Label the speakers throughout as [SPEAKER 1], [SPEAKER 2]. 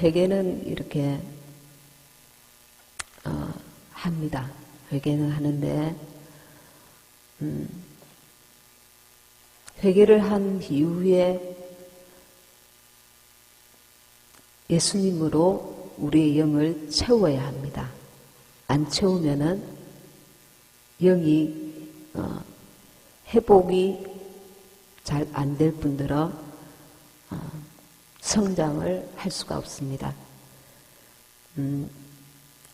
[SPEAKER 1] 회개는 이렇게 합니다. 회개는 하는데 회개를 한 이후에 예수님으로 우리의 영을 채워야 합니다. 안 채우면은 영이 회복이 잘 안 될 분들은 성장을 할 수가 없습니다.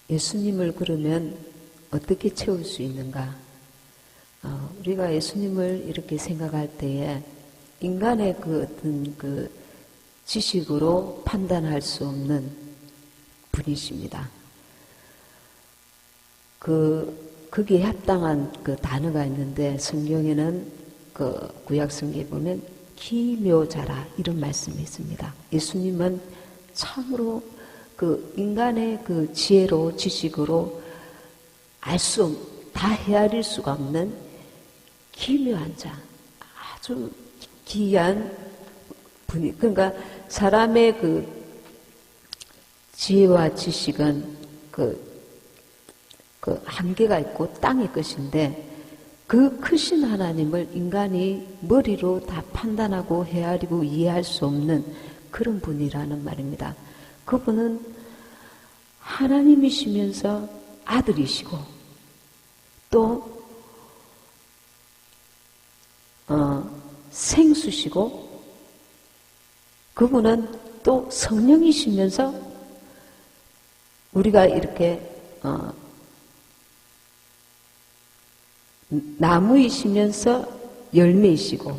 [SPEAKER 1] 예수님을 그러면 어떻게 채울 수 있는가? 우리가 예수님을 이렇게 생각할 때에 인간의 그 어떤 그 지식으로 판단할 수 없는 분이십니다. 거기에 합당한 그 단어가 있는데 성경에는 그 구약 성경에 보면 기묘자라 이런 말씀이 있습니다. 예수님은 참으로 그 인간의 그 지혜로 지식으로 다 헤아릴 수가 없는 기묘한 자, 아주 기이한 분이. 그러니까 사람의 그 지혜와 지식은 그 한계가 있고 땅의 것인데 그 크신 하나님을 인간이 머리로 다 판단하고 헤아리고 이해할 수 없는 그런 분이라는 말입니다. 그분은 하나님이시면서 아들이시고 또 생수시고 그분은 또 성령이시면서 우리가 이렇게 나무이시면서 열매이시고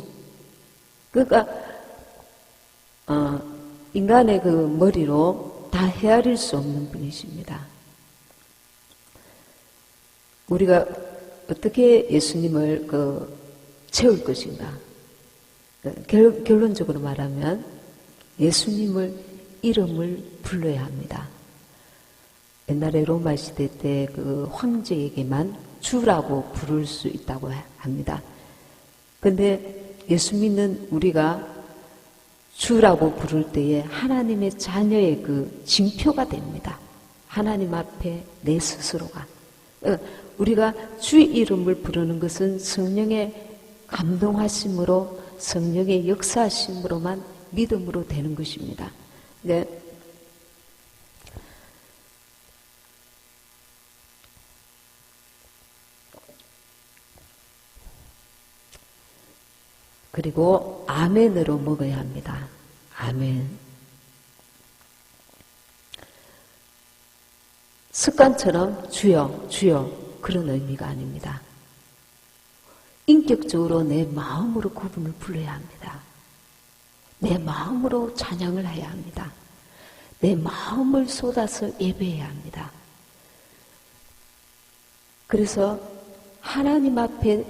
[SPEAKER 1] 그러니까 인간의 그 머리로 다 헤아릴 수 없는 분이십니다. 우리가 어떻게 예수님을 채울 것인가? 결론적으로 말하면 예수님을 이름을 불러야 합니다. 옛날에 로마 시대 때 그 황제에게만 주라고 부를 수 있다고 합니다. 근데 예수 믿는 우리가 주라고 부를 때에 하나님의 자녀의 그 징표가 됩니다. 하나님 앞에 내 스스로가. 우리가 주의 이름을 부르는 것은 성령의 감동하심으로 성령의 역사하심으로만 믿음으로 되는 것입니다. 네. 그리고 아멘으로 먹어야 합니다. 아멘. 습관처럼 주여 주여 그런 의미가 아닙니다. 인격적으로 내 마음으로 그분을 불러야 합니다. 내 마음으로 찬양을 해야 합니다. 내 마음을 쏟아서 예배해야 합니다. 그래서 하나님 앞에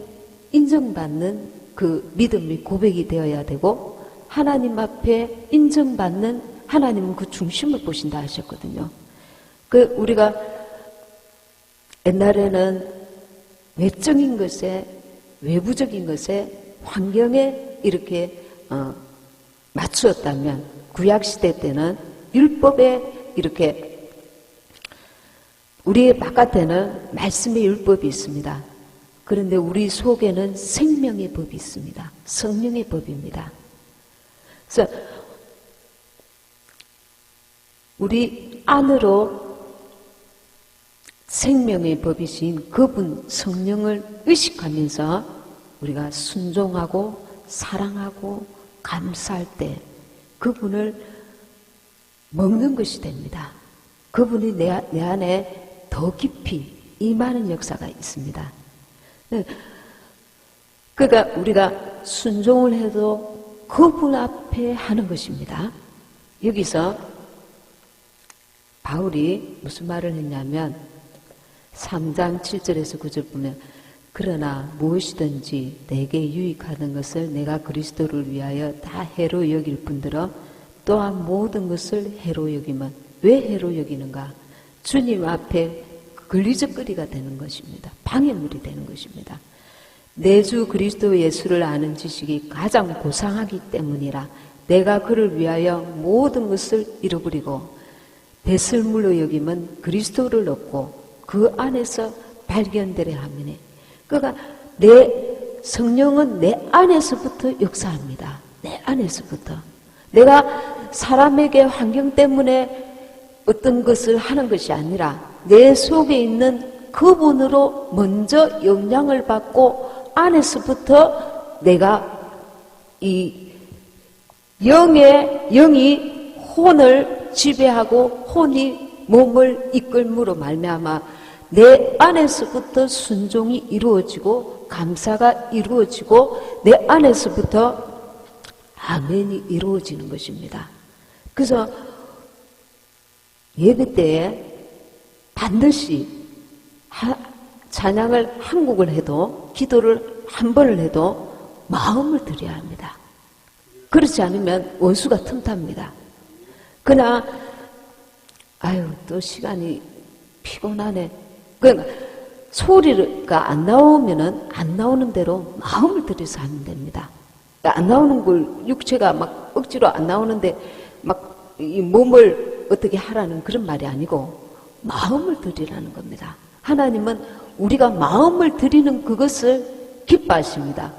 [SPEAKER 1] 인정받는 그 믿음이 고백이 되어야 되고 하나님 앞에 인정받는 하나님은 그 중심을 보신다 하셨거든요. 우리가 옛날에는 외적인 것에 외부적인 것에 환경에 이렇게 맞추었다면 구약시대 때는 율법에 이렇게 우리의 바깥에는 말씀의 율법이 있습니다. 그런데 우리 속에는 생명의 법이 있습니다. 성령의 법입니다. 그래서 우리 안으로 생명의 법이신 그분 성령을 의식하면서 우리가 순종하고 사랑하고 감사할 때 그분을 먹는 것이 됩니다. 그분이 내 안에 더 깊이 임하는 역사가 있습니다. 그러니까 우리가 순종을 해도 그분 앞에 하는 것입니다. 여기서 바울이 무슨 말을 했냐면 3장 7절에서 9절 보면 그러나 무엇이든지 내게 유익하는 것을 내가 그리스도를 위하여 다 해로 여길 뿐더러 또한 모든 것을 해로 여기면 왜 해로 여기는가? 주님 앞에 걸리적거리가 되는 것입니다. 방해물이 되는 것입니다. 내 주 그리스도 예수를 아는 지식이 가장 고상하기 때문이라 내가 그를 위하여 모든 것을 잃어버리고 배설물로 여기면 그리스도를 얻고 그 안에서 발견되려 하면 그러니까 성령은 내 안에서부터 역사합니다. 내 안에서부터. 내가 사람에게 환경 때문에 어떤 것을 하는 것이 아니라 내 속에 있는 그분으로 먼저 영향을 받고 안에서부터 내가 이 영이 혼을 지배하고 혼이 몸을 이끌므로 말미암아 내 안에서부터 순종이 이루어지고 감사가 이루어지고 내 안에서부터 아멘이 이루어지는 것입니다. 그래서 예배 때에 반드시 찬양을 한 곡을 해도 기도를 한 번을 해도 마음을 드려야 합니다. 그렇지 않으면 원수가 틈탑니다. 그러나 또 시간이 피곤하네. 그러니까 소리가 안 나오면은 안 나오는 대로 마음을 들여서 하면 됩니다. 안 나오는 걸 육체가 막 억지로 안 나오는데 막 이 몸을 어떻게 하라는 그런 말이 아니고 마음을 들이라는 겁니다. 하나님은 우리가 마음을 들이는 그것을 기뻐하십니다.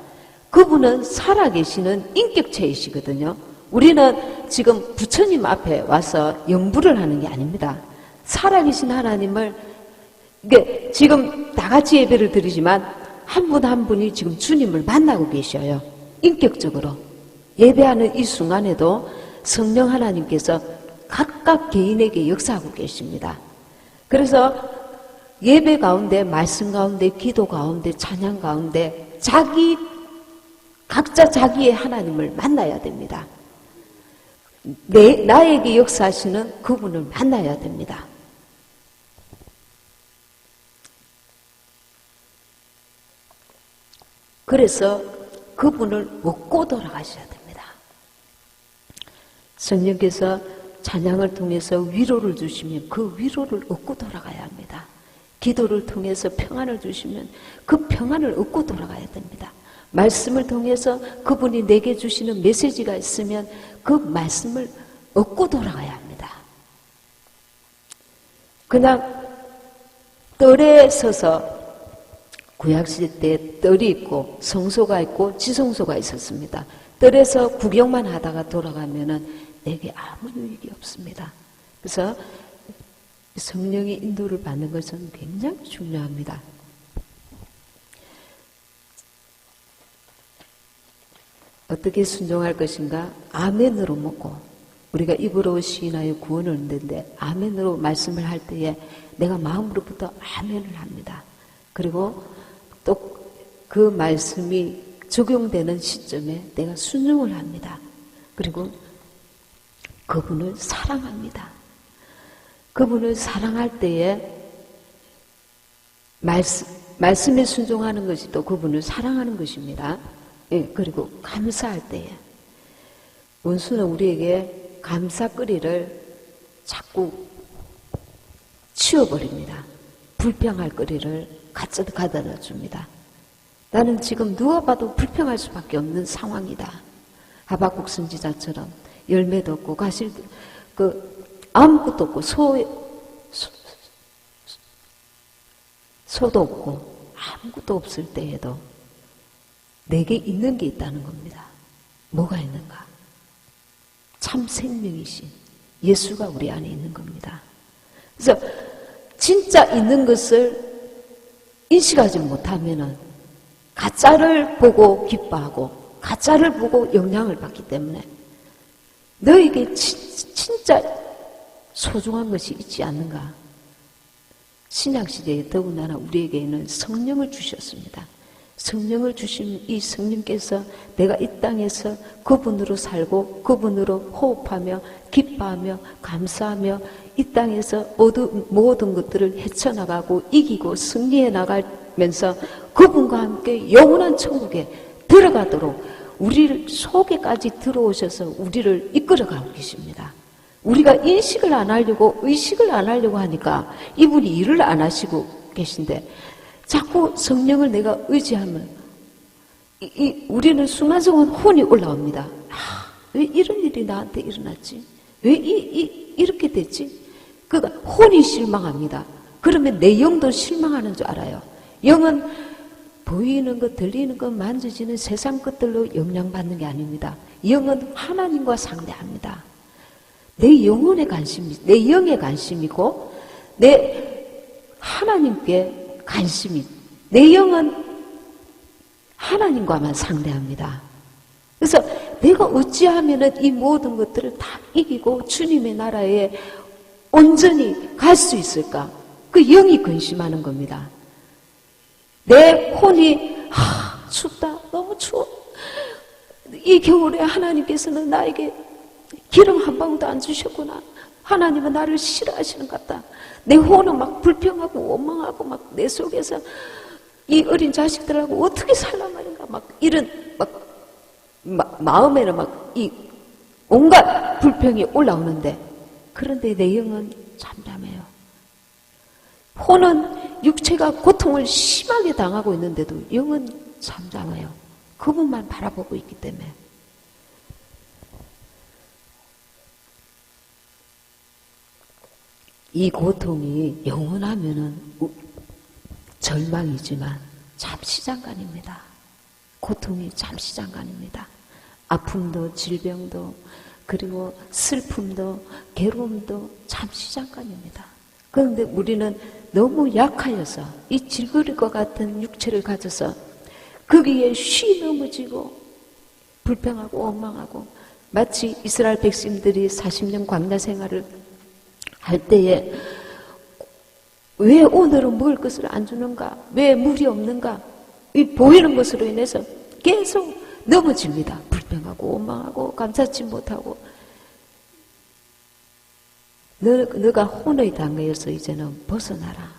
[SPEAKER 1] 그분은 살아계시는 인격체이시거든요. 우리는 지금 부처님 앞에 와서 연부를 하는 게 아닙니다. 살아계신 하나님을 이게 지금 다 같이 예배를 드리지만 한 분 한 분이 지금 주님을 만나고 계셔요. 인격적으로. 예배하는 이 순간에도 성령 하나님께서 각각 개인에게 역사하고 계십니다. 그래서 예배 가운데, 말씀 가운데, 기도 가운데, 찬양 가운데 각자 자기의 하나님을 만나야 됩니다. 나에게 역사하시는 그분을 만나야 됩니다. 그래서 그분을 얻고 돌아가셔야 됩니다. 성령께서 찬양을 통해서 위로를 주시면 그 위로를 얻고 돌아가야 합니다. 기도를 통해서 평안을 주시면 그 평안을 얻고 돌아가야 됩니다. 말씀을 통해서 그분이 내게 주시는 메시지가 있으면 그 말씀을 얻고 돌아가야 합니다. 그냥 뜰에 서서 구약시대 때 뜰이 있고 성소가 있고 지성소가 있었습니다. 뜰에서 구경만 하다가 돌아가면은 내게 아무 유익이 없습니다. 그래서 성령의 인도를 받는 것은 굉장히 중요합니다. 어떻게 순종할 것인가? 아멘으로 먹고 우리가 입으로 시인하여 구원을 얻는데 아멘으로 말씀을 할 때에 내가 마음으로부터 아멘을 합니다. 그리고 또 그 말씀이 적용되는 시점에 내가 순종을 합니다. 그리고 그분을 사랑합니다. 그분을 사랑할 때에 말씀에 순종하는 것이 또 그분을 사랑하는 것입니다. 예, 그리고 감사할 때에 원수는 우리에게 감사거리를 자꾸 치워버립니다. 불평할 거리를 가져다 줍니다. 나는 지금 누가 봐도 불평할 수밖에 없는 상황이다. 하박국 선지자처럼 열매도 없고 가실도 아무것도 없고 소도 없고 아무것도 없을 때에도 내게 있는 게 있다는 겁니다. 뭐가 있는가? 참 생명이신 예수가 우리 안에 있는 겁니다. 그래서 진짜 있는 것을 인식하지 못하면은 가짜를 보고 기뻐하고 가짜를 보고 영향을 받기 때문에 너에게 진짜 소중한 것이 있지 않는가? 신약시대에 더군다나 우리에게는 성령을 주셨습니다. 성령을 주신 이 성령께서 내가 이 땅에서 그분으로 살고 그분으로 호흡하며 기뻐하며 감사하며 이 땅에서 모든 것들을 헤쳐나가고 이기고 승리해 나가면서 그분과 함께 영원한 천국에 들어가도록 우리 속에까지 들어오셔서 우리를 이끌어가고 계십니다. 우리가 인식을 안 하려고 의식을 안 하려고 하니까 이분이 일을 안 하시고 계신데 자꾸 성령을 내가 의지하면 우리는 순간적으로 혼이 올라옵니다. 왜 이런 일이 나한테 일어났지? 왜 이렇게 됐지? 그러니까 혼이 실망합니다. 그러면 내 영도 실망하는 줄 알아요. 영은 보이는 것, 들리는 것, 만져지는 세상 것들로 영향받는 게 아닙니다. 영은 하나님과 상대합니다. 내 영혼에 관심이, 내 영에 관심이고, 내 하나님께 관심이, 내 영은 하나님과만 상대합니다. 그래서 내가 어찌하면 이 모든 것들을 다 이기고 주님의 나라에 온전히 갈 수 있을까? 그 영이 근심하는 겁니다. 내 혼이 춥다, 너무 추워. 이 겨울에 하나님께서는 나에게 기름 한 방울도 안 주셨구나. 하나님은 나를 싫어하시는 것 같다. 내 혼은 막 불평하고 원망하고 막 내 속에서 이 어린 자식들하고 어떻게 살란 말인가 막 이런 마음에는 막 이 온갖 불평이 올라오는데, 그런데 내 영은 잠잠해요. 혼은 육체가 고통을 심하게 당하고 있는데도 영은 잠잠해요. 그분만 바라보고 있기 때문에. 이 고통이 영원하면은 절망이지만 잠시 잠깐입니다. 고통이 잠시 잠깐입니다. 아픔도 질병도 그리고 슬픔도 괴로움도 잠시 잠깐입니다. 그런데 우리는 너무 약하여서 이 질그릴 것 같은 육체를 가져서 거기에 쉬 넘어지고 불평하고 원망하고, 마치 이스라엘 백성들이 40년 광야 생활을 할 때에 왜 오늘은 먹을 것을 안 주는가? 왜 물이 없는가? 이 보이는 것으로 인해서 계속 넘어집니다. 불평하고 원망하고 감사치 못하고. 너가 혼의 당에서 이제는 벗어나라.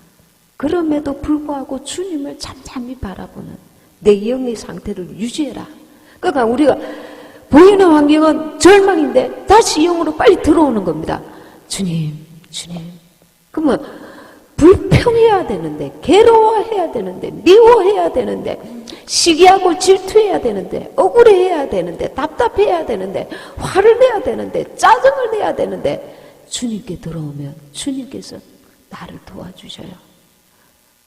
[SPEAKER 1] 그럼에도 불구하고 주님을 잠잠히 바라보는 내 영의 상태를 유지해라. 그러니까 우리가 보이는 환경은 절망인데 다시 영으로 빨리 들어오는 겁니다. 주님, 주님. 그러면 불평해야 되는데, 괴로워해야 되는데, 미워해야 되는데, 시기하고 질투해야 되는데, 억울해해야 되는데, 답답해야 되는데, 화를 내야 되는데, 짜증을 내야 되는데, 주님께 들어오면 주님께서 나를 도와주셔요.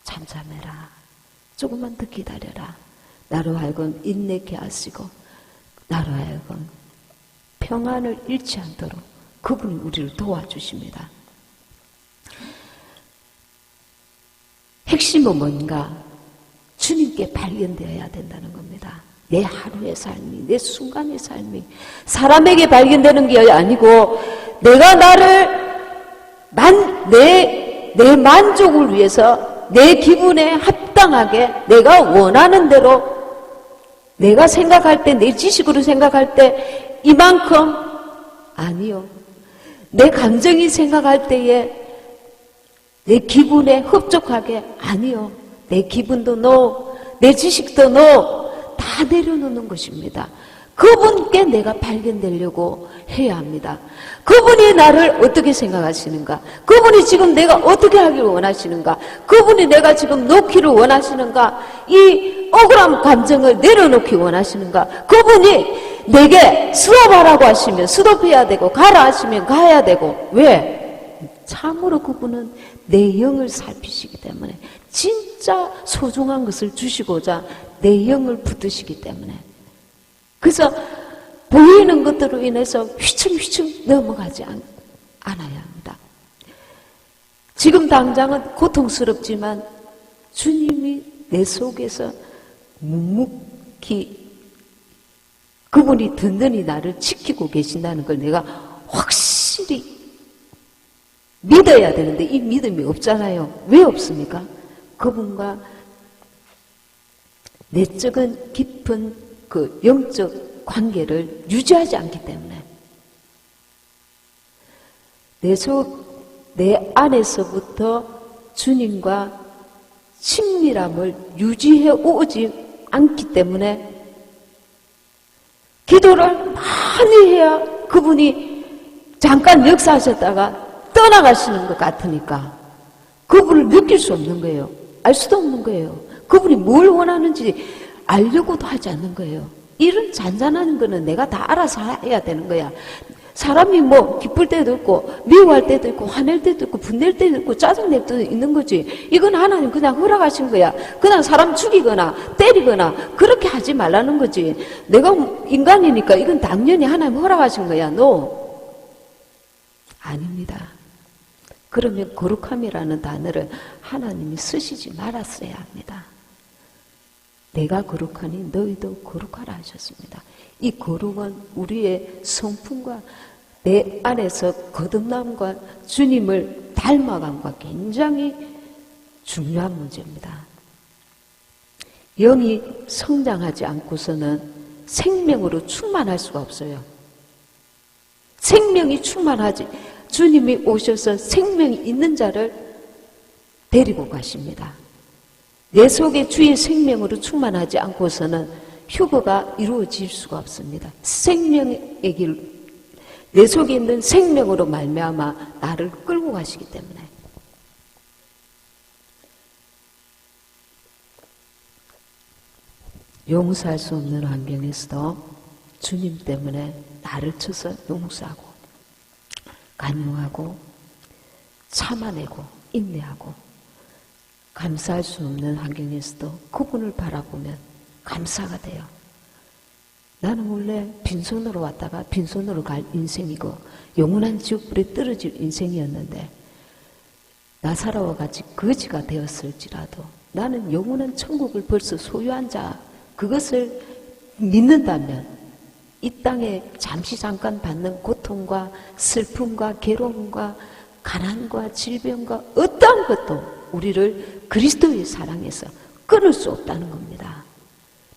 [SPEAKER 1] 잠잠해라. 조금만 더 기다려라. 나로 하여금 인내케 하시고 나로 하여금 평안을 잃지 않도록 그분이 우리를 도와주십니다. 핵심은 뭔가? 주님께 발견되어야 된다는 겁니다. 내 하루의 삶이, 내 순간의 삶이 사람에게 발견되는 게 아니고, 내가 내 만족을 위해서 내 기분에 합당하게 내가 원하는 대로, 내가 생각할 때, 내 지식으로 생각할 때 이만큼 아니요. 내 감정이 생각할 때에 내 기분에 흡족하게 아니요. 내 기분도 노, 내 지식도 노, 다 내려놓는 것입니다. 그분께 내가 발견되려고 해야 합니다. 그분이 나를 어떻게 생각하시는가? 그분이 지금 내가 어떻게 하기를 원하시는가? 그분이 내가 지금 놓기를 원하시는가? 이 억울한 감정을 내려놓기 원하시는가? 그분이 내게 스톱하라고 하시면 스톱해야 되고, 가라 하시면 가야 되고. 왜? 참으로 그분은 내 영을 살피시기 때문에, 진짜 소중한 것을 주시고자 내 영을 붙드시기 때문에. 그래서 보이는 것들로 인해서 휘청휘청 넘어가지 않아야 합니다. 지금 당장은 고통스럽지만 주님이 내 속에서 묵묵히 그분이 든든히 나를 지키고 계신다는 걸 내가 확실히 믿어야 되는데 이 믿음이 없잖아요. 왜 없습니까? 그분과 내적인 깊은 그 영적 관계를 유지하지 않기 때문에, 내 안에서부터 주님과 친밀함을 유지해 오지 않기 때문에 기도를 많이 해야 그분이 잠깐 역사하셨다가 떠나가시는 것 같으니까 그분을 느낄 수 없는 거예요. 알 수도 없는 거예요. 그분이 뭘 원하는지 알려고도 하지 않는 거예요. 이런 잔잔한 거는 내가 다 알아서 해야 되는 거야. 사람이 뭐 기쁠 때도 있고 미워할 때도 있고 화낼 때도 있고 분낼 때도 있고 짜증낼 때도 있는 거지. 이건 하나님 그냥 허락하신 거야. 그냥 사람 죽이거나 때리거나 그렇게 하지 말라는 거지. 내가 인간이니까 이건 당연히 하나님 허락하신 거야. 아닙니다. 그러면 거룩함이라는 단어를 하나님이 쓰시지 말았어야 합니다. 내가 거룩하니 너희도 거룩하라 하셨습니다. 이 거룩은 우리의 성품과 내 안에서 거듭남과 주님을 닮아감과 굉장히 중요한 문제입니다. 영이 성장하지 않고서는 생명으로 충만할 수가 없어요. 생명이 충만하지, 주님이 오셔서 생명이 있는 자를 데리고 가십니다. 내 속에 주의 생명으로 충만하지 않고서는 휴거가 이루어질 수가 없습니다. 생명의 길, 내 속에 있는 생명으로 말미암아 나를 끌고 가시기 때문에. 용서할 수 없는 환경에서도 주님 때문에 나를 쳐서 용서하고 간용하고 참아내고 인내하고 감사할 수 없는 환경에서도 그분을 바라보면 감사가 돼요. 나는 원래 빈손으로 왔다가 빈손으로 갈 인생이고 영원한 지옥불에 떨어질 인생이었는데 나사로와 같이 거지가 되었을지라도 나는 영원한 천국을 벌써 소유한 자, 그것을 믿는다면 이 땅에 잠시 잠깐 받는 고통과 슬픔과 괴로움과 가난과 질병과 어떠한 것도 우리를 그리스도의 사랑에서 끊을 수 없다는 겁니다.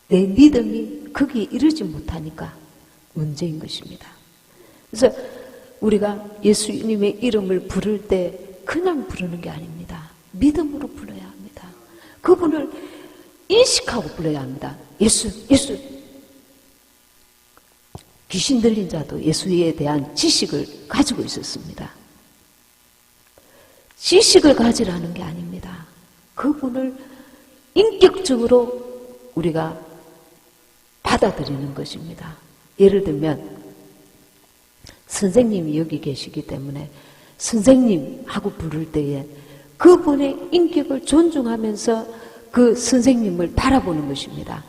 [SPEAKER 1] 내 믿음이 거기에 이르지 못하니까 문제인 것입니다. 그래서 우리가 예수님의 이름을 부를 때 그냥 부르는 게 아닙니다. 믿음으로 불러야 합니다. 그분을 인식하고 불러야 합니다. 예수, 예수. 귀신 들린 자도 예수에 대한 지식을 가지고 있었습니다. 지식을 가지라는 게 아닙니다. 그분을 인격적으로 우리가 받아들이는 것입니다. 예를 들면 선생님이 여기 계시기 때문에 선생님 하고 부를 때에 그분의 인격을 존중하면서 그 선생님을 바라보는 것입니다.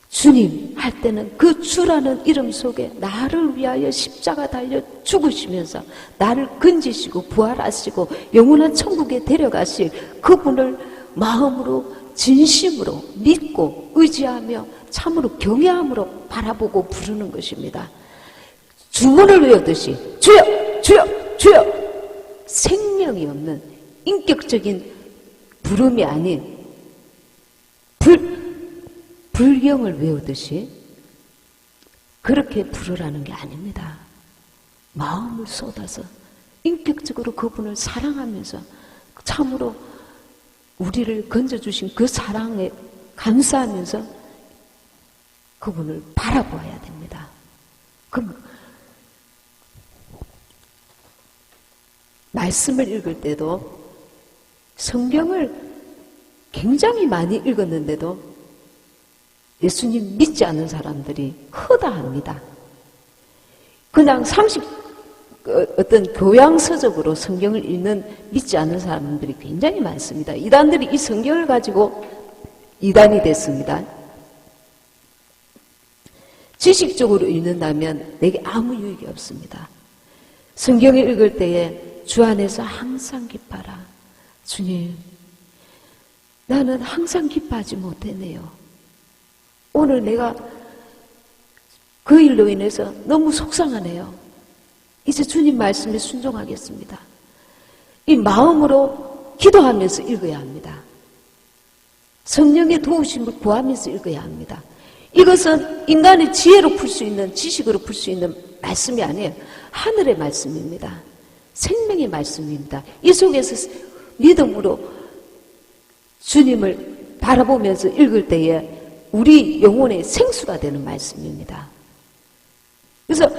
[SPEAKER 1] 주님 할 때는 그 주라는 이름 속에 나를 위하여 십자가 달려 죽으시면서 나를 건지시고 부활하시고 영원한 천국에 데려가실 그분을 마음으로 진심으로 믿고 의지하며 참으로 경외함으로 바라보고 부르는 것입니다. 주문을 외우듯이 주여 주여 주여, 생명이 없는 인격적인 부름이 아닌 불경을 외우듯이 그렇게 부르라는 게 아닙니다. 마음을 쏟아서 인격적으로 그분을 사랑하면서 참으로 우리를 건져주신 그 사랑에 감사하면서 그분을 바라보아야 됩니다. 그럼 말씀을 읽을 때도 성경을 굉장히 많이 읽었는데도 예수님 믿지 않는 사람들이 허다합니다. 그냥 어떤 교양서적으로 성경을 읽는 믿지 않는 사람들이 굉장히 많습니다. 이단들이 이 성경을 가지고 이단이 됐습니다. 지식적으로 읽는다면 내게 아무 유익이 없습니다. 성경을 읽을 때에 주 안에서 항상 기뻐라. 주님, 나는 항상 기뻐하지 못했네요. 오늘 내가 그 일로 인해서 너무 속상하네요. 이제 주님 말씀에 순종하겠습니다. 이 마음으로 기도하면서 읽어야 합니다. 성령의 도우심을 구하면서 읽어야 합니다. 이것은 인간의 지혜로 풀 수 있는, 지식으로 풀 수 있는 말씀이 아니에요. 하늘의 말씀입니다. 생명의 말씀입니다. 이 속에서 믿음으로 주님을 바라보면서 읽을 때에 우리 영혼의 생수가 되는 말씀입니다. 그래서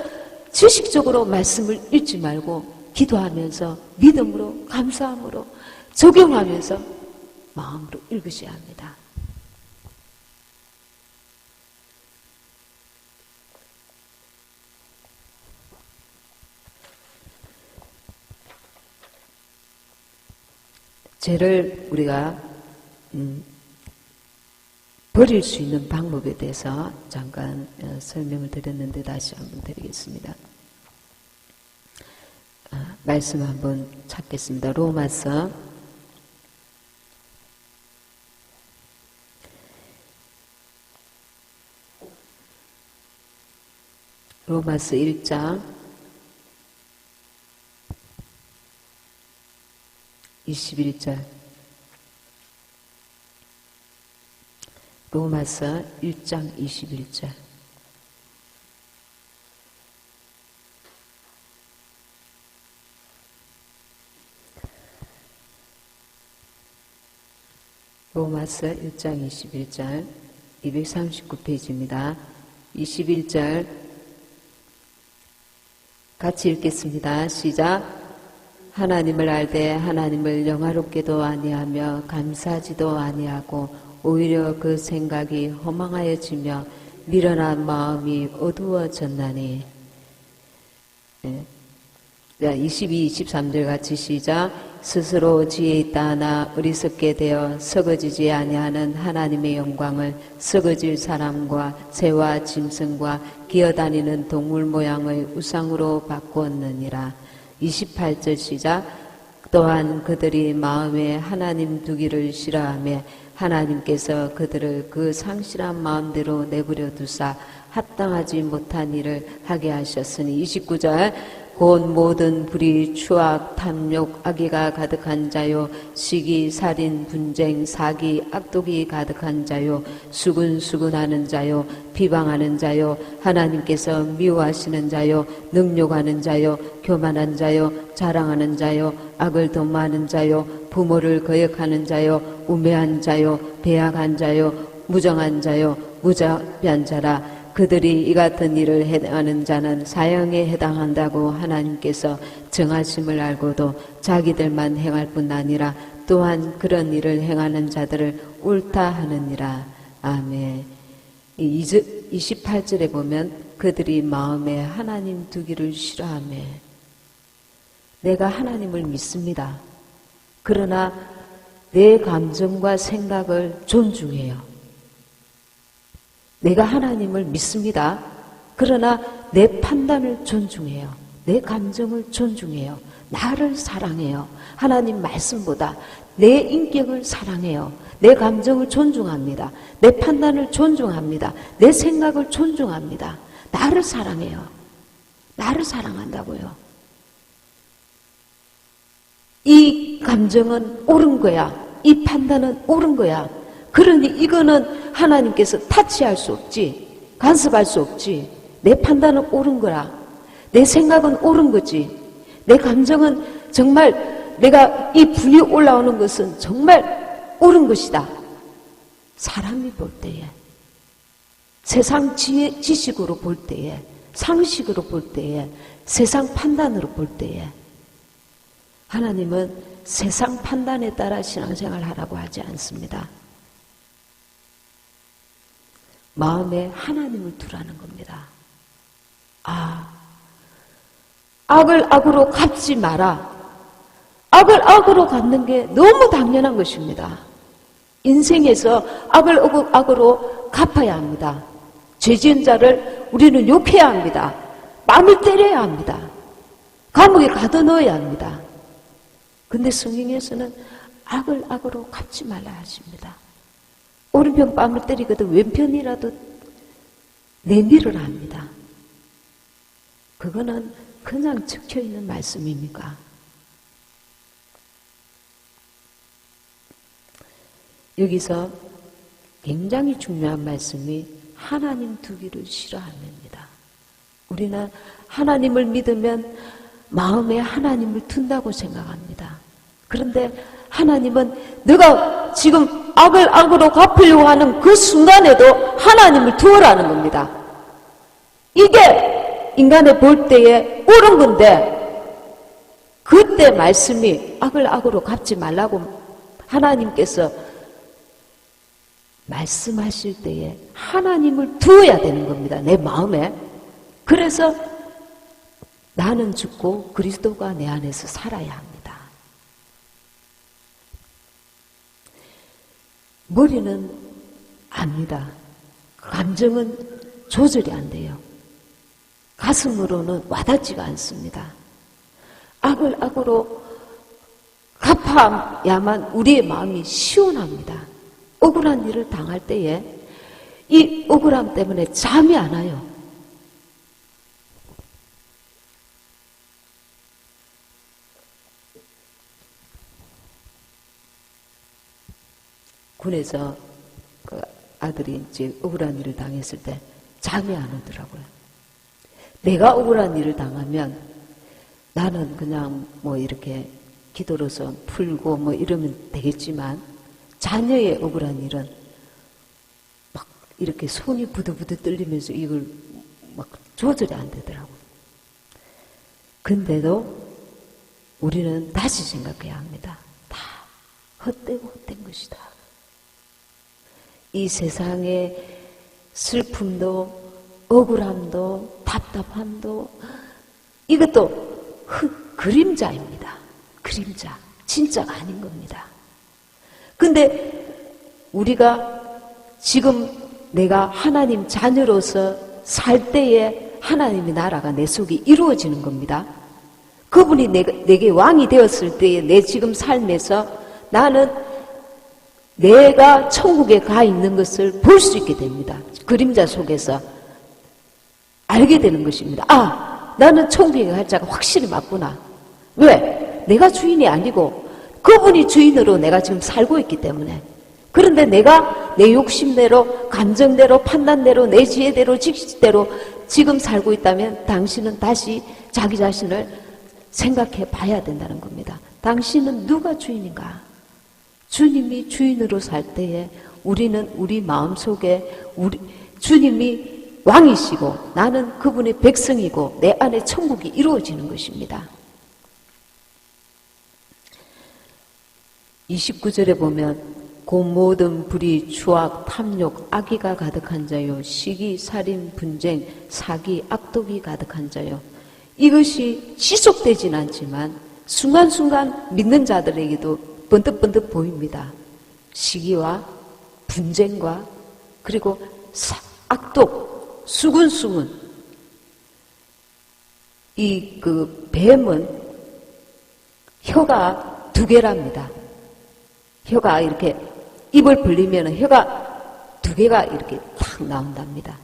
[SPEAKER 1] 지식적으로 말씀을 읽지 말고 기도하면서 믿음으로 감사함으로 적용하면서 마음으로 읽으셔야 합니다. 죄를 우리가 버릴 수 있는 방법에 대해서 잠깐 설명을 드렸는데 다시 한번 드리겠습니다. 말씀 한번 찾겠습니다. 로마서 1장 21절. 로마서 1장 21절. 로마서 1장 21절 239페이지입니다. 21절 같이 읽겠습니다. 시작. 하나님을 알되 하나님을 영화롭게도 아니하며 감사하지도 아니하고 오히려 그 생각이 허망하여지며 미련한 마음이 어두워졌나니. 22, 23절 같이 시작. 스스로 지혜 있다 하나 어리석게 되어 썩어지지 아니하는 하나님의 영광을 썩어질 사람과 새와 짐승과 기어다니는 동물 모양의 우상으로 바꾸었느니라. 28절 시작. 또한 그들이 마음에 하나님 두기를 싫어하며 하나님께서 그들을 그 상실한 마음대로 내버려 두사 합당하지 못한 일을 하게 하셨으니. 29절 곧 모든 불의, 추악, 탐욕, 악의가 가득한 자요 시기, 살인, 분쟁, 사기, 악독이 가득한 자요 수근수근하는 자요 비방하는 자요 하나님께서 미워하시는 자요 능욕하는 자요 교만한 자요 자랑하는 자요 악을 도모하는 자요 부모를 거역하는 자요 우매한 자요 배악한 자요 무정한 자요 무자비한 자라. 그들이 이 같은 일을 행하는 자는 사형에 해당한다고 하나님께서 정하심을 알고도 자기들만 행할 뿐 아니라 또한 그런 일을 행하는 자들을 옳다 하느니라. 아멘. 28절에 보면 그들이 마음에 하나님 두기를 싫어하며. 내가 하나님을 믿습니다. 그러나 내 감정과 생각을 존중해요. 내가 하나님을 믿습니다. 그러나 내 판단을 존중해요. 내 감정을 존중해요. 나를 사랑해요. 하나님 말씀보다 내 인격을 사랑해요. 내 감정을 존중합니다. 내 판단을 존중합니다. 내 생각을 존중합니다. 나를 사랑해요. 나를 사랑한다고요. 이 감정은 옳은 거야. 이 판단은 옳은 거야. 그러니 이거는 하나님께서 타치할 수 없지. 간섭할 수 없지. 내 판단은 옳은 거라. 내 생각은 옳은 거지. 내 감정은 정말 내가 이 분이 올라오는 것은 정말 옳은 것이다. 사람이 볼 때에, 세상 지식으로 볼 때에, 상식으로 볼 때에, 세상 판단으로 볼 때에, 하나님은 세상 판단에 따라 신앙생활 하라고 하지 않습니다. 마음에 하나님을 두라는 겁니다. 악을 악으로 갚지 마라. 악을 악으로 갚는 게 너무 당연한 것입니다. 인생에서 악을 악으로 갚아야 합니다. 죄 지은 자를 우리는 욕해야 합니다. 뺨을 때려야 합니다. 감옥에 가둬넣어야 합니다. 근데 성경에서는 악을 악으로 갚지 말라 하십니다. 오른편 뺨을 때리거든 왼편이라도 내밀으라 합니다. 그거는 그냥 적혀있는 말씀입니까? 여기서 굉장히 중요한 말씀이 하나님 두기를 싫어함입니다. 우리는 하나님을 믿으면 마음에 하나님을 둔다고 생각합니다. 그런데 하나님은 너가 지금 악을 악으로 갚으려고 하는 그 순간에도 하나님을 두어라는 겁니다. 이게 인간의 볼 때에 옳은 건데 그때 말씀이 악을 악으로 갚지 말라고 하나님께서 말씀하실 때에 하나님을 두어야 되는 겁니다. 내 마음에. 그래서 나는 죽고 그리스도가 내 안에서 살아야 합니다. 머리는 압니다. 감정은 조절이 안 돼요. 가슴으로는 와닿지가 않습니다. 악을 악으로 갚아야만 우리의 마음이 시원합니다. 억울한 일을 당할 때에 이 억울함 때문에 잠이 안 와요. 군에서 그 아들이 이제 억울한 일을 당했을 때 잠이 안 오더라고요. 내가 억울한 일을 당하면 나는 그냥 뭐 이렇게 기도로서 풀고 뭐 이러면 되겠지만 자녀의 억울한 일은 막 이렇게 손이 부들부들 떨리면서 이걸 막 조절이 안 되더라고요. 근데도 우리는 다시 생각해야 합니다. 다 헛되고 헛된 것이다. 이 세상의 슬픔도 억울함도 답답함도 이것도 그림자입니다. 그림자. 진짜가 아닌 겁니다. 근데 우리가 지금 내가 하나님 자녀로서 살 때에 하나님의 나라가 내 속에 이루어지는 겁니다. 그분이 내게 왕이 되었을 때에 내 지금 삶에서 나는 내가 천국에 가 있는 것을 볼 수 있게 됩니다. 그림자 속에서 알게 되는 것입니다. 아, 나는 천국에 갈 자가 확실히 맞구나. 왜? 내가 주인이 아니고 그분이 주인으로 내가 지금 살고 있기 때문에. 그런데 내가 내 욕심대로, 감정대로, 판단대로, 내 지혜대로, 직시대로 지금 살고 있다면 당신은 다시 자기 자신을 생각해 봐야 된다는 겁니다. 당신은 누가 주인인가? 주님이 주인으로 살 때에 우리는 우리 마음속에 주님이 왕이시고 나는 그분의 백성이고 내 안에 천국이 이루어지는 것입니다. 29절에 보면 그 모든 불의, 추악, 탐욕, 악의가 가득한 자요, 시기, 살인, 분쟁, 사기, 악독이 가득한 자요. 이것이 지속되진 않지만 순간순간 믿는 자들에게도 번뜩번뜩 보입니다. 시기와 분쟁과 그리고 악독, 수군수군. 이 뱀은 혀가 2개랍니다. 혀가 이렇게 입을 벌리면 혀가 2개가 이렇게 탁 나온답니다.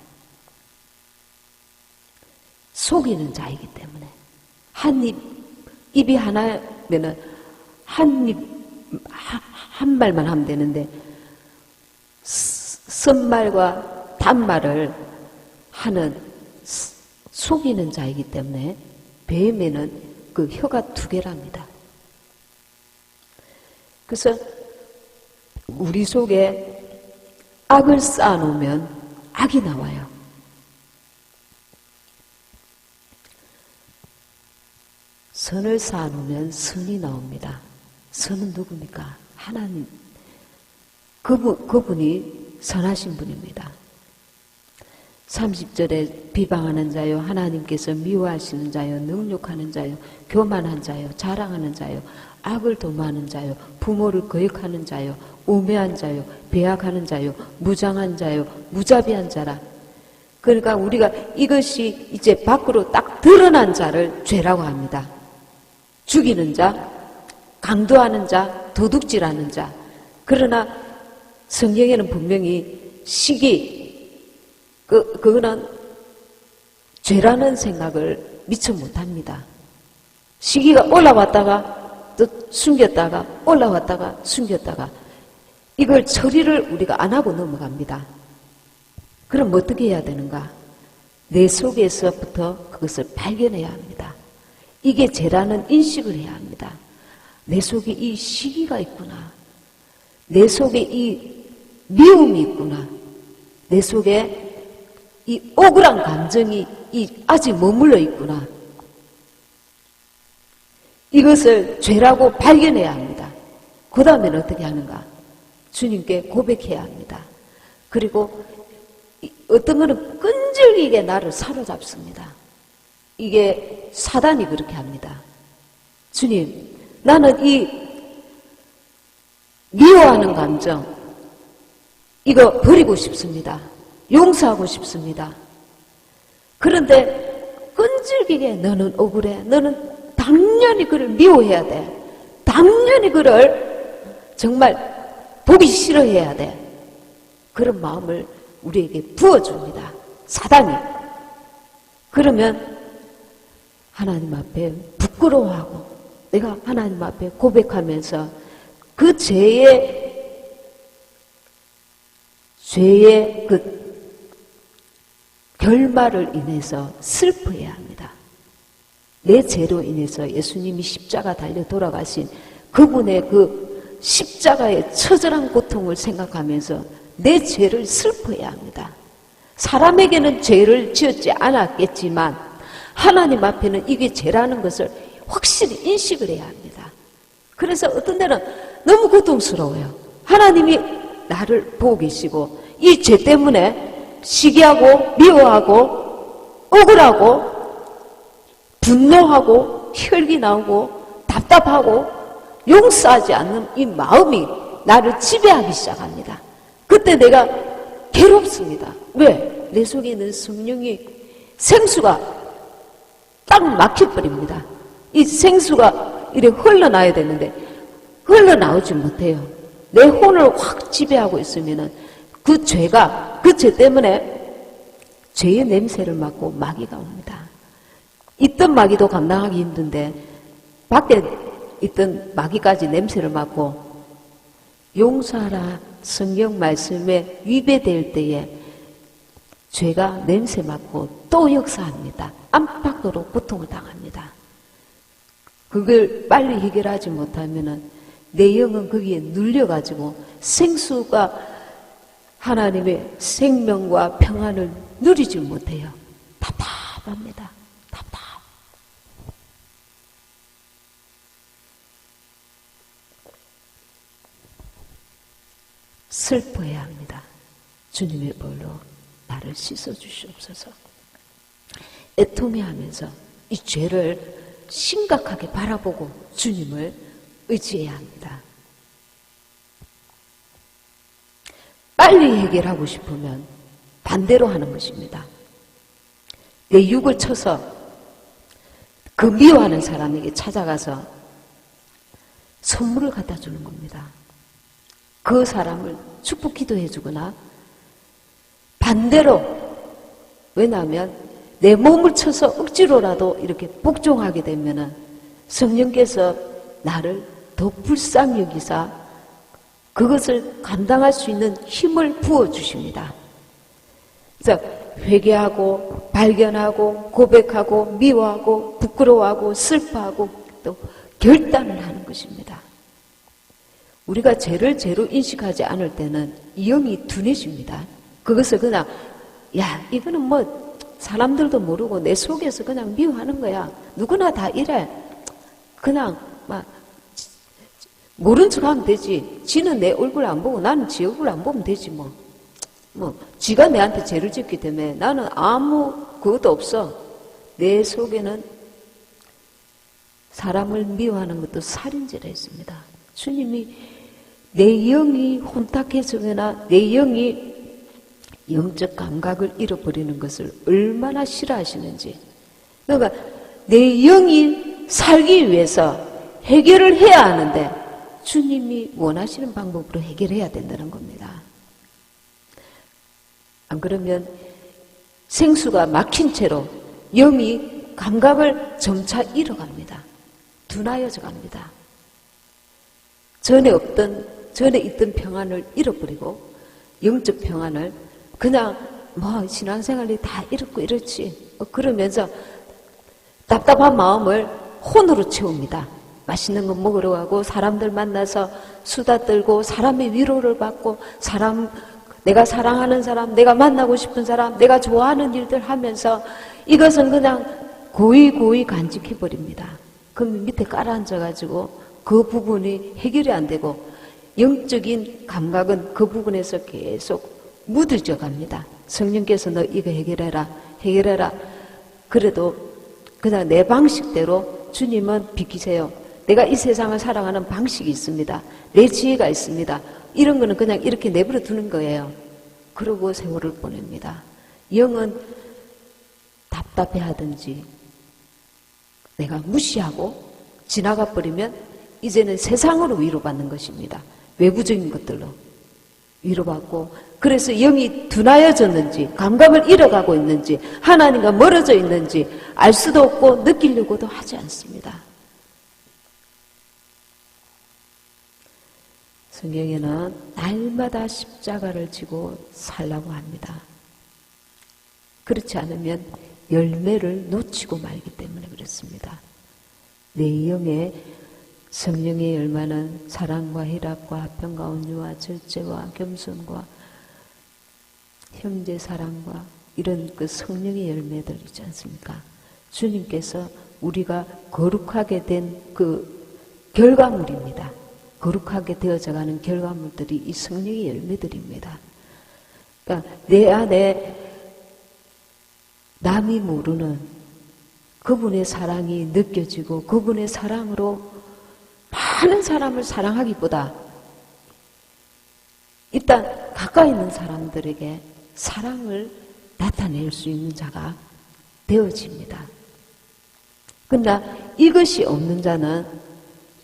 [SPEAKER 1] 속이는 자이기 때문에 입이 하나면은 한 말만 하면 되는데 쓴말과 단말을 하는 속이는 자이기 때문에 뱀에는 그 혀가 2개랍니다. 그래서 우리 속에 악을 쌓아놓으면 악이 나와요. 선을 쌓아놓으면 선이 나옵니다. 선은 누굽니까? 하나님. 그분이 선하신 분입니다. 30절에 비방하는 자요, 하나님께서 미워하시는 자요, 능욕하는 자요, 교만한 자요, 자랑하는 자요, 악을 도모하는 자요, 부모를 거역하는 자요, 우매한 자요, 배약하는 자요, 무장한 자요, 무자비한 자라. 그러니까 우리가 이것이 이제 밖으로 딱 드러난 자를 죄라고 합니다. 죽이는 자, 강도하는 자, 도둑질하는 자. 그러나 성경에는 분명히 시기, 그거는 죄라는 생각을 미처 못합니다. 시기가 올라왔다가 또 숨겼다가 올라왔다가 숨겼다가 이걸 처리를 우리가 안 하고 넘어갑니다. 그럼 어떻게 해야 되는가? 내 속에서부터 그것을 발견해야 합니다. 이게 죄라는 인식을 해야 합니다. 내 속에 이 시기가 있구나. 내 속에 이 미움이 있구나. 내 속에 이 억울한 감정이 아직 머물러 있구나. 이것을 죄라고 발견해야 합니다. 그 다음에는 어떻게 하는가? 주님께 고백해야 합니다. 그리고 어떤 거는 끈질기게 나를 사로잡습니다. 이게 사단이 그렇게 합니다. 주님, 나는 이 미워하는 감정, 이거 버리고 싶습니다. 용서하고 싶습니다. 그런데 끈질기게 너는 억울해. 너는 당연히 그를 미워해야 돼. 당연히 그를 정말 보기 싫어해야 돼. 그런 마음을 우리에게 부어줍니다. 사단이. 그러면 하나님 앞에 부끄러워하고 내가 하나님 앞에 고백하면서 그 죄의 그 결말을 인해서 슬퍼해야 합니다. 내 죄로 인해서 예수님이 십자가 달려 돌아가신 그분의 그 십자가의 처절한 고통을 생각하면서 내 죄를 슬퍼해야 합니다. 사람에게는 죄를 지었지 않았겠지만 하나님 앞에는 이게 죄라는 것을 확실히 인식을 해야 합니다. 그래서 어떤 때는 너무 고통스러워요. 하나님이 나를 보고 계시고 이 죄 때문에 시기하고 미워하고 억울하고 분노하고 혈기 나오고 답답하고 용서하지 않는 이 마음이 나를 지배하기 시작합니다. 그때 내가 괴롭습니다. 왜? 내 속에 있는 성령이 생수가 딱 막혀버립니다. 이 생수가 이렇게 흘러나야 되는데 흘러나오지 못해요. 내 혼을 확 지배하고 있으면은 그 죄가, 그 죄 때문에 죄의 냄새를 맡고 마귀가 옵니다. 있던 마귀도 감당하기 힘든데 밖에 있던 마귀까지 냄새를 맡고 용서하라 성경 말씀에 위배될 때에 죄가 냄새 맡고 또 역사합니다. 안팎으로 고통을 당합니다. 그걸 빨리 해결하지 못하면은 내 영은 거기에 눌려가지고 생수가 하나님의 생명과 평안을 누리지 못해요. 답답합니다. 답답. 슬퍼해야 합니다. 주님의 볼로 나를 씻어주시옵소서. 애통해하면서 이 죄를 심각하게 바라보고 주님을 의지해야 합니다. 빨리 해결하고 싶으면 반대로 하는 것입니다. 내 육을 쳐서 그 미워하는 사람에게 찾아가서 선물을 갖다 주는 겁니다. 그 사람을 축복 기도해 주거나 반대로, 왜냐하면 내 몸을 쳐서 억지로라도 이렇게 복종하게 되면은 성령께서 나를 더 불쌍히 여기사 그것을 감당할 수 있는 힘을 부어주십니다. 그래서 회개하고 발견하고 고백하고 미워하고 부끄러워하고 슬퍼하고 또 결단을 하는 것입니다. 우리가 죄를 죄로 인식하지 않을 때는 영이 둔해집니다. 그것을 그냥 이거는 뭐 사람들도 모르고 내 속에서 그냥 미워하는 거야. 누구나 다 이래. 그냥 막 모른 척하면 되지. 지는 내 얼굴 안 보고 나는 지 얼굴 안 보면 되지 뭐. 지가 내한테 죄를 짓기 때문에 나는 아무 그것도 없어. 내 속에는 사람을 미워하는 것도 살인죄라 했습니다. 주님이 내 영이 혼탁해지거나 내 영이 영적 감각을 잃어버리는 것을 얼마나 싫어하시는지. 그러니까 내 영이 살기 위해서 해결을 해야 하는데 주님이 원하시는 방법으로 해결해야 된다는 겁니다. 안 그러면 생수가 막힌 채로 영이 감각을 점차 잃어갑니다. 둔하여져 갑니다. 전에 있던 평안을 잃어버리고 영적 평안을 그냥 신앙생활이 다 이렇고 이렇지 그러면서 답답한 마음을 혼으로 채웁니다. 맛있는 거 먹으러 가고 사람들 만나서 수다 떨고 사람의 위로를 받고 내가 사랑하는 사람, 내가 만나고 싶은 사람, 내가 좋아하는 일들 하면서 이것은 그냥 고이 간직해버립니다. 그럼 밑에 깔아앉아가지고 그 부분이 해결이 안 되고 영적인 감각은 그 부분에서 계속 무뎌져 갑니다. 성령께서 너 이거 해결해라. 그래도 그냥 내 방식대로 주님은 비키세요. 내가 이 세상을 살아가는 방식이 있습니다. 내 지혜가 있습니다. 이런 거는 그냥 이렇게 내버려 두는 거예요. 그러고 세월을 보냅니다. 영은 답답해 하든지 내가 무시하고 지나가 버리면 이제는 세상으로 위로받는 것입니다. 외부적인 것들로 위로받고, 그래서 영이 둔하여졌는지 감각을 잃어가고 있는지 하나님과 멀어져 있는지 알 수도 없고 느끼려고도 하지 않습니다. 성경에는 날마다 십자가를 지고 살라고 합니다. 그렇지 않으면 열매를 놓치고 말기 때문에 그렇습니다. 내 영의 성령의 열매는 사랑과 희락과 화평과 온유와 절제와 겸손과 형제 사랑과 이런 그 성령의 열매들 있지 않습니까? 주님께서 우리가 거룩하게 된 그 결과물입니다. 거룩하게 되어져가는 결과물들이 이 성령의 열매들입니다. 그러니까 내 안에 남이 모르는 그분의 사랑이 느껴지고 그분의 사랑으로 많은 사람을 사랑하기보다 일단 가까이 있는 사람들에게 사랑을 나타낼 수 있는 자가 되어집니다. 그러나 이것이 없는 자는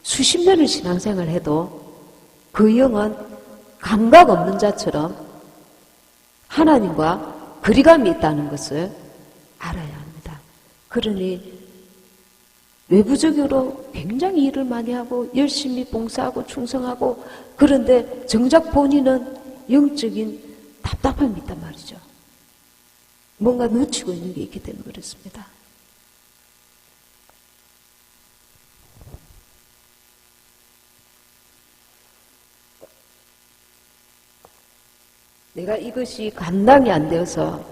[SPEAKER 1] 수십 년을 신앙생활을 해도 그 영은 감각 없는 자처럼 하나님과 거리감이 있다는 것을 알아야 합니다. 그러니 외부적으로 굉장히 일을 많이 하고 열심히 봉사하고 충성하고, 그런데 정작 본인은 영적인 답답함이 있단 말이죠. 뭔가 놓치고 있는 게 있기 때문에 그렇습니다. 내가 이것이 감당이 안 되어서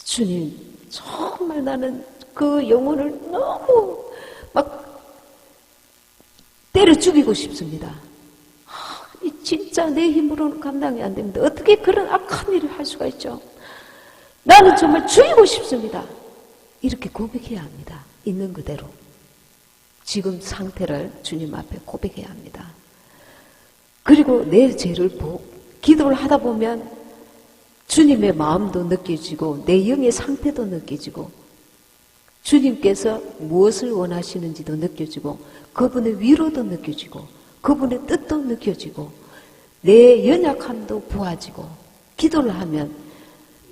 [SPEAKER 1] 주님, 정말 나는 그 영혼을 너무 막 때려 죽이고 싶습니다. 진짜 내 힘으로는 감당이 안 됩니다. 어떻게 그런 악한 일을 할 수가 있죠? 나는 정말 죽이고 싶습니다. 이렇게 고백해야 합니다. 있는 그대로. 지금 상태를 주님 앞에 고백해야 합니다. 그리고 내 죄를 기도를 하다 보면 주님의 마음도 느껴지고 내 영의 상태도 느껴지고 주님께서 무엇을 원하시는지도 느껴지고 그분의 위로도 느껴지고 그분의 뜻도 느껴지고 내 연약함도 보아지고 기도를 하면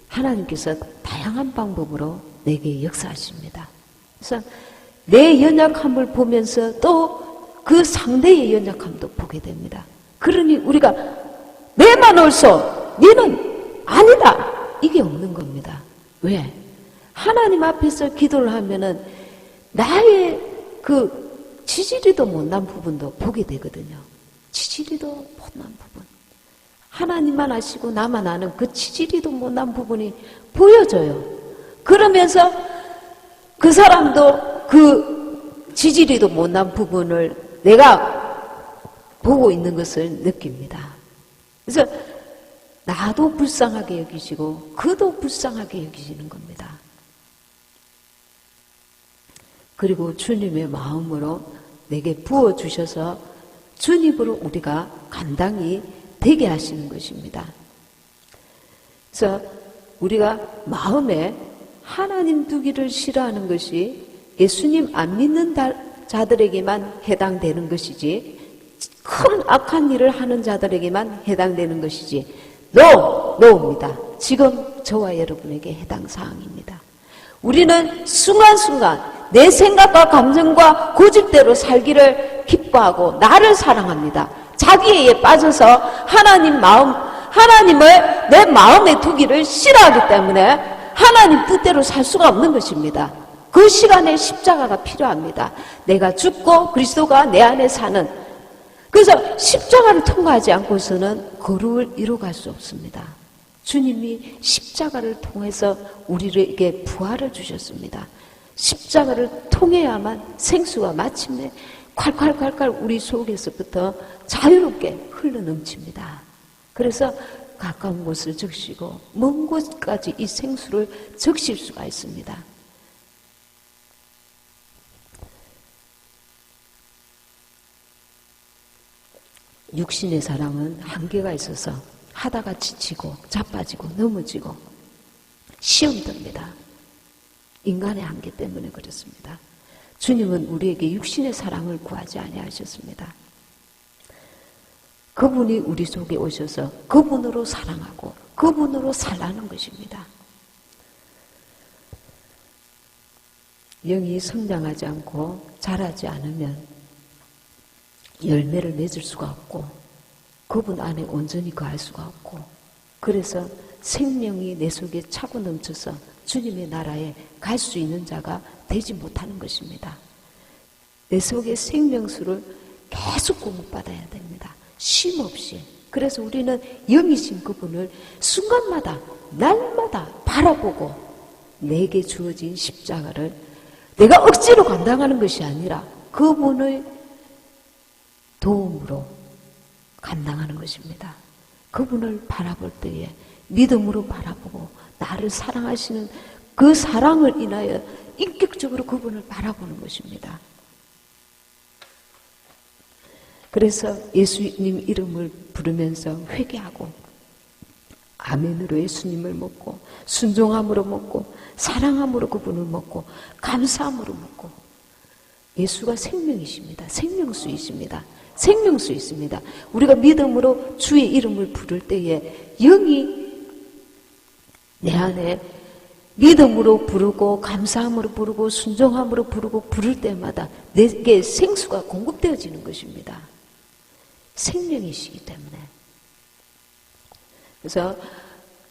[SPEAKER 1] 하나님께서 다양한 방법으로 내게 역사하십니다. 그래서 내 연약함을 보면서 또 그 상대의 연약함도 보게 됩니다. 그러니 우리가 내만 옳소, 너는 아니다, 이게 없는 겁니다. 왜? 하나님 앞에서 기도를 하면은 나의 그 치질이도 못난 부분도 보게 되거든요. 치질이도 못난 부분. 하나님만 아시고 나만 아는 그 치질이도 못난 부분이 보여져요. 그러면서 그 사람도 그 치질이도 못난 부분을 내가 보고 있는 것을 느낍니다. 그래서 나도 불쌍하게 여기시고 그도 불쌍하게 여기시는 겁니다. 그리고 주님의 마음으로 내게 부어주셔서 주님으로 우리가 감당이 되게 하시는 것입니다. 그래서 우리가 마음에 하나님 두기를 싫어하는 것이 예수님 안 믿는 자들에게만 해당되는 것이지 큰 악한 일을 하는 자들에게만 해당되는 것이지 노입니다. 지금 저와 여러분에게 해당 사항입니다. 우리는 순간순간 내 생각과 감정과 고집대로 살기를 기뻐하고 나를 사랑합니다. 자기에 빠져서 하나님을 내 마음에 두기를 싫어하기 때문에 하나님 뜻대로 살 수가 없는 것입니다. 그 시간에 십자가가 필요합니다. 내가 죽고 그리스도가 내 안에 사는, 그래서 십자가를 통과하지 않고서는 거룩을 이루어갈 수 없습니다. 주님이 십자가를 통해서 우리에게 부활을 주셨습니다. 십자가를 통해야만 생수가 마침내 콸콸콸콸 우리 속에서부터 자유롭게 흘러넘칩니다. 그래서 가까운 곳을 적시고 먼 곳까지 이 생수를 적실 수가 있습니다. 육신의 사랑은 한계가 있어서 하다가 지치고 자빠지고 넘어지고 시험 듭니다. 인간의 한계 때문에 그렇습니다. 주님은 우리에게 육신의 사랑을 구하지 아니하셨습니다. 그분이 우리 속에 오셔서 그분으로 사랑하고 그분으로 살라는 것입니다. 영이 성장하지 않고 자라지 않으면 열매를 맺을 수가 없고 그분 안에 온전히 거할 수가 없고 그래서 생명이 내 속에 차고 넘쳐서 주님의 나라에 갈 수 있는 자가 되지 못하는 것입니다. 내 속에 생명수를 계속 공급받아야 됩니다. 쉼 없이. 그래서 우리는 영이신 그분을 순간마다 날마다 바라보고 내게 주어진 십자가를 내가 억지로 감당하는 것이 아니라 그분의 도움으로 감당하는 것입니다. 그분을 바라볼 때에 믿음으로 바라보고 나를 사랑하시는 그 사랑을 인하여 인격적으로 그분을 바라보는 것입니다. 그래서 예수님 이름을 부르면서 회개하고 아멘으로 예수님을 먹고 순종함으로 먹고 사랑함으로 그분을 먹고 감사함으로 먹고 예수가 생명이십니다. 생명수이십니다. 생명수 있습니다. 우리가 믿음으로 주의 이름을 부를 때에 영이 내 안에 믿음으로 부르고 감사함으로 부르고 순종함으로 부르고 부를 때마다 내게 생수가 공급되어지는 것입니다. 생명이시기 때문에. 그래서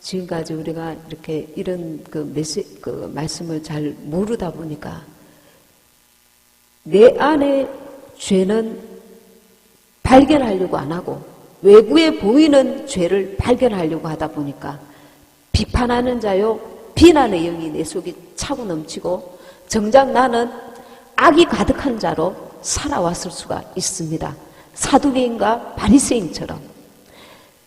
[SPEAKER 1] 지금까지 우리가 이렇게 이런 그 말씀을 잘 모르다 보니까 내 안에 죄는 발견하려고 안 하고 외부에 보이는 죄를 발견하려고 하다 보니까 비판하는 자요 비난의 영이 내 속에 차고 넘치고 정작 나는 악이 가득한 자로 살아왔을 수가 있습니다. 사두개인과 바리새인처럼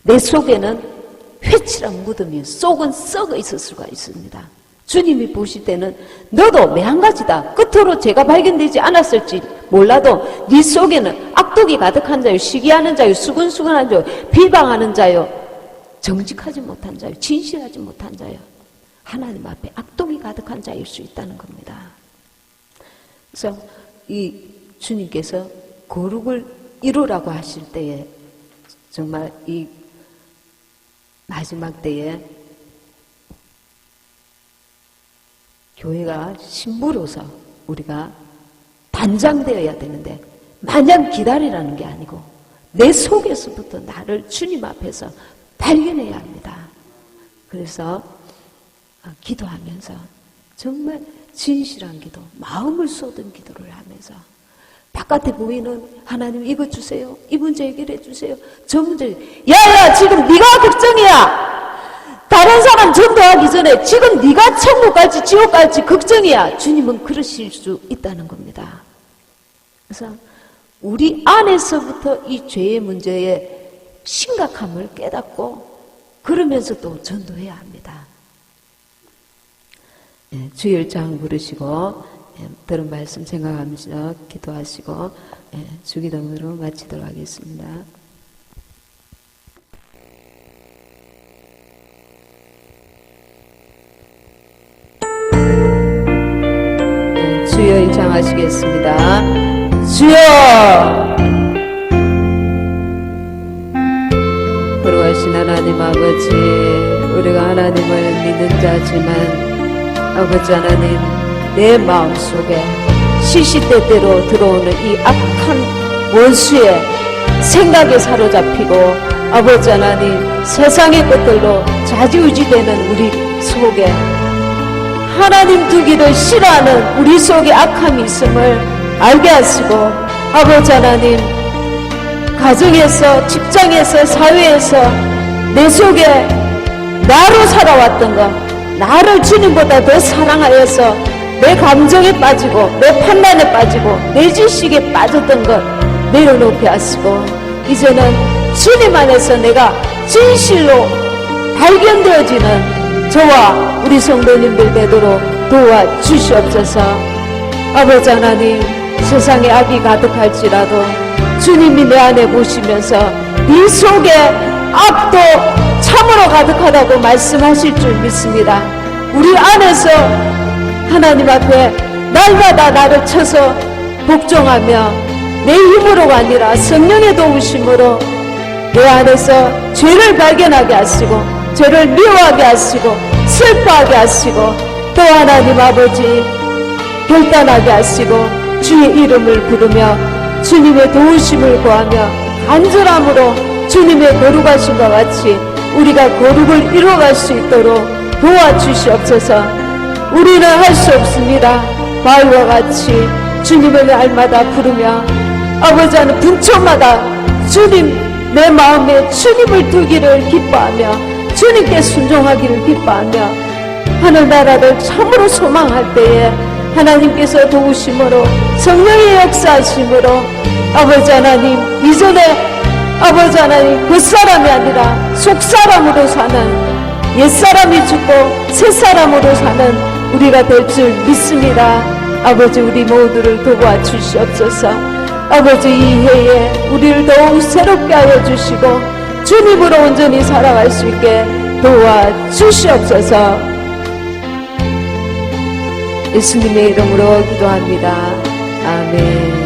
[SPEAKER 1] 내 속에는 회칠한 무덤이 속은 썩어 있을 수가 있습니다. 주님이 보실 때는 너도 매한가지다. 끝으로 죄가 발견되지 않았을지 몰라도 네 속에는 악독이 가득한 자요, 시기하는 자요, 수근수근한 자요, 비방하는 자요, 정직하지 못한 자요, 진실하지 못한 자요, 하나님 앞에 악독이 가득한 자일 수 있다는 겁니다. 그래서 이 주님께서 거룩을 이루라고 하실 때에 정말 이 마지막 때에 교회가 신부로서 우리가 단장되어야 되는데 마냥 기다리라는 게 아니고 내 속에서부터 나를 주님 앞에서 발견해야 합니다. 그래서 기도하면서 정말 진실한 기도, 마음을 쏟은 기도를 하면서 바깥에 보이는 하나님 이거 주세요, 이 문제 해결해 주세요, 저 문제, 야야 지금 네가 걱정이야. 다른 사람 전도하기 전에 지금 네가 천국 갈지 지옥 갈지 걱정이야. 주님은 그러실 수 있다는 겁니다. 그래서 우리 안에서부터 이 죄의 문제의 심각함을 깨닫고 그러면서 또 전도해야 합니다. 주일장 부르시고 들은 말씀 생각하면서 기도하시고 주기도문으로 마치도록 하겠습니다. 주여 일창하시겠습니다. 주여! 거룩하신 하나님 아버지, 우리가 하나님을 믿는 자지만 아버지 하나님, 내 마음속에 시시때때로 들어오는 이 악한 원수의 생각에 사로잡히고 아버지 하나님, 세상의 것들로 좌지우지되는 우리 속에 하나님 두기를 싫어하는 우리 속에 악함이 있음을 알게 하시고 아버지 하나님, 가정에서, 직장에서, 사회에서 내 속에 나로 살아왔던 것, 나를 주님보다 더 사랑하여서 내 감정에 빠지고 내 판단에 빠지고 내 지식에 빠졌던 것 내려놓게 하시고 이제는 주님 안에서 내가 진실로 발견되어지는 저와 우리 성도님들 되도록 도와주시옵소서. 아버지 하나님, 세상에 악이 가득할지라도 주님이 내 안에 보시면서 네 속에 악도 참으로 가득하다고 말씀하실 줄 믿습니다. 우리 안에서 하나님 앞에 날마다 나를 쳐서 복종하며 내 힘으로가 아니라 성령의 도우심으로 내 안에서 죄를 발견하게 하시고 죄를 미워하게 하시고 슬퍼하게 하시고 또 하나님 아버지 결단하게 하시고 주의 이름을 부르며 주님의 도우심을 구하며 간절함으로 주님의 거룩하심과 같이 우리가 거룩을 이루어갈 수 있도록 도와주시옵소서. 우리는 할 수 없습니다. 바울과 같이 주님을 날마다 부르며 아버지 하는 분초마다 주님 내 마음에 주님을 두기를 기뻐하며 주님께 순종하기를 기뻐하며 하늘나라를 참으로 소망할 때에 하나님께서 도우심으로 성령의 역사하심으로 아버지 하나님 이전에 아버지 하나님 겉사람이 아니라 속사람으로 사는 옛사람이 죽고 새사람으로 사는 우리가 될 줄 믿습니다. 아버지 우리 모두를 도와주시옵소서. 아버지 이 해에 우리를 더욱 새롭게 하여 주시고 주님으로 온전히 살아갈 수 있게 도와주시옵소서. 예수님의 이름으로 기도합니다. 아멘.